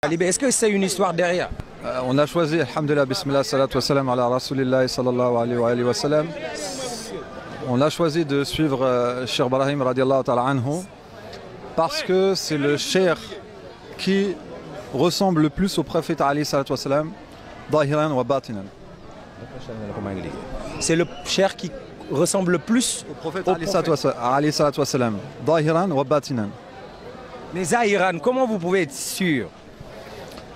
Est-ce que c'est une histoire derrière? On a choisi, alhamdulillah, bismillah, salatu wassalam ala rasulillah sallallahu alayhi wa sallam. On a choisi de suivre Cheikh Ibrahim radiallahu ta'ala anhu parce que c'est le cheikh qui ressemble le plus au prophète alayhi salatu wassalam, dahiran wa batinan. C'est le cheikh qui ressemble le plus au prophète alayhi salatu wassalam, dahiran wa batinan. Mais Zahiran, comment vous pouvez être sûr?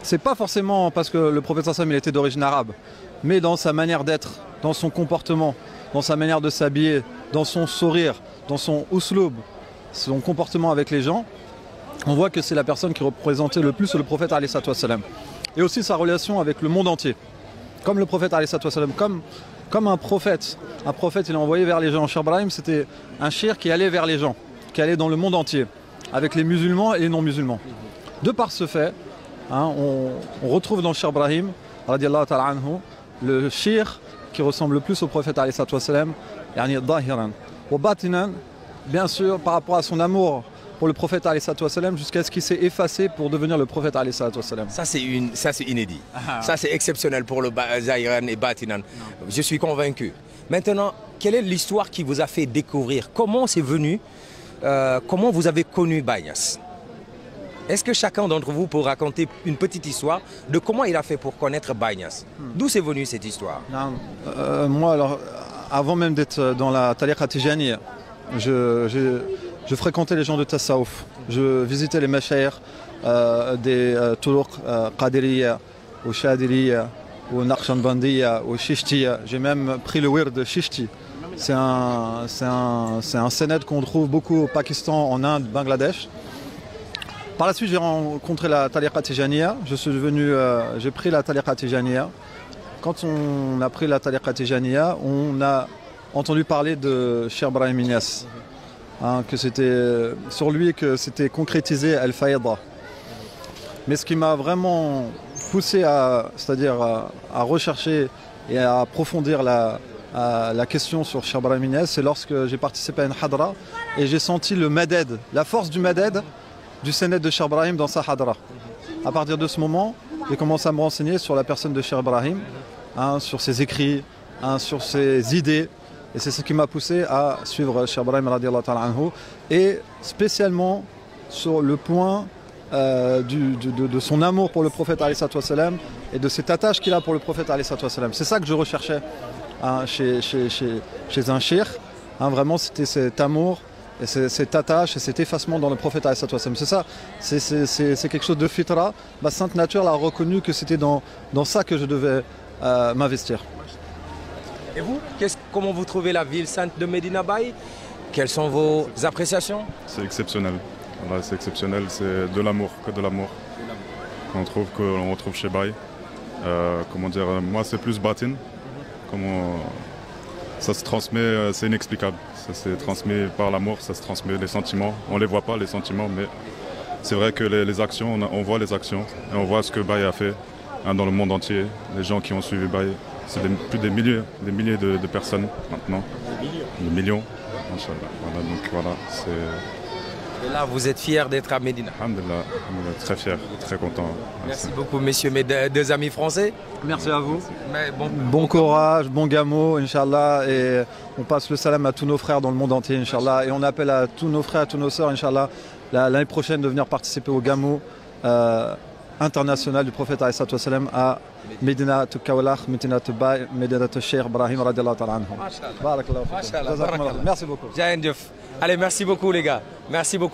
C'est pas forcément parce que le prophète sallam il était d'origine arabe, mais dans sa manière d'être, dans son comportement, dans sa manière de s'habiller, dans son sourire, dans son usloub, son comportement avec les gens, on voit que c'est la personne qui représentait le plus le prophète alayhi salatu wassalam. Et aussi sa relation avec le monde entier. Comme le prophète alayhi salatu wassalam, comme un prophète. Un prophète il est envoyé vers les gens. Cheikh Ibrahim c'était un cheikh qui allait vers les gens, qui allait dans le monde entier, avec les musulmans et les non-musulmans. De par ce fait, on retrouve dans Cheikh Ibrahim, radiallahu ta'ala anhu, le cheikh qui ressemble le plus au prophète alayhi salatu wassalam, yani dahiran. Wa batinan, bien sûr, par rapport à son amour pour le prophète alayhi salatu wassalam, jusqu'à ce qu'il s'est effacé pour devenir le prophète alayhi salatu wassalam. Ça c'est inédit. Ça c'est exceptionnel pour le Zahiran et Batinan. Je suis convaincu. Maintenant, quelle est l'histoire qui vous a fait découvrir? Comment c'est venu? Comment vous avez connu Baye Niass? Est-ce que chacun d'entre vous peut raconter une petite histoire de comment il a fait pour connaître Baye Niass? D'où c'est venu cette histoire? Moi, alors, avant même d'être dans la tariqa tijaniya, je fréquentais les gens de Tassaouf. Je visitais les mashayikh des Turuq Qadiriya, ou Shadiliya, ou Naqshbandiya, ou Shishtiya. J'ai même pris le wird de Shishti. C'est un sénat qu'on trouve beaucoup au Pakistan, en Inde, Bangladesh. Par la suite, j'ai rencontré la tariqa tijaniya. J'ai pris la tariqa tijaniya. Quand on a pris la tariqa tijaniya, on a entendu parler de Cheikh Ibrahim Niass, que c'était sur lui que c'était concrétisé Al-Faïda. Mais ce qui m'a vraiment poussé à rechercher et à approfondir la question sur Cheikh Ibrahim Niass, c'est lorsque j'ai participé à une hadra et j'ai senti le maded, la force du maded du sénat de Cheikh Ibrahim dans sa hadra. À partir de ce moment, j'ai commencé à me renseigner sur la personne de Cheikh Ibrahim, sur ses écrits, sur ses idées. Et c'est ce qui m'a poussé à suivre Cheikh Ibrahim radiallahu ta'ala anhu, et spécialement sur le point de son amour pour le prophète alayhi salatu wassalam et de cette attache qu'il a pour le prophète alayhi salatu wassalam. C'est ça que je recherchais chez un cheikh. Vraiment, c'était cet amour et cette attache et cet effacement dans le prophète alayhi salatu wassalam. C'est ça, c'est quelque chose de fitra. Ma sainte nature l'a reconnu que c'était dans ça que je devais m'investir. Et vous, comment vous trouvez la ville sainte de Medina Baye? Quelles sont vos appréciations? C'est exceptionnel. Voilà, c'est exceptionnel, c'est de l'amour, que de l'amour. Qu'on retrouve chez Baye. Comment dire, moi c'est plus batin. Ça se transmet, c'est inexplicable. Ça se transmet par l'amour, ça se transmet les sentiments. On ne les voit pas, les sentiments, mais c'est vrai que les actions, on voit les actions. Et on voit ce que Baye a fait dans le monde entier. Les gens qui ont suivi Baye, c'est plus des milliers de personnes maintenant. Des millions. Voilà, donc voilà, et là, vous êtes fiers d'être à Médina? Alhamdulillah, très fier, très content. Merci beaucoup, messieurs, mes deux amis français. Merci à vous. Bon courage, bon gamo, Inch'Allah. Et on passe le salam à tous nos frères dans le monde entier, Inch'Allah. Et on appelle à tous nos frères, à tous nos sœurs, Inch'Allah, l'année prochaine de venir participer au gamo international du prophète alayhi salatu wassalam à Medina Kawlakh, Medina Baye, Medina Cheikh Ibrahim radiallahu ta'ala anhu. Barakallahu fikum. Merci beaucoup. Allez, merci beaucoup les gars. Merci beaucoup.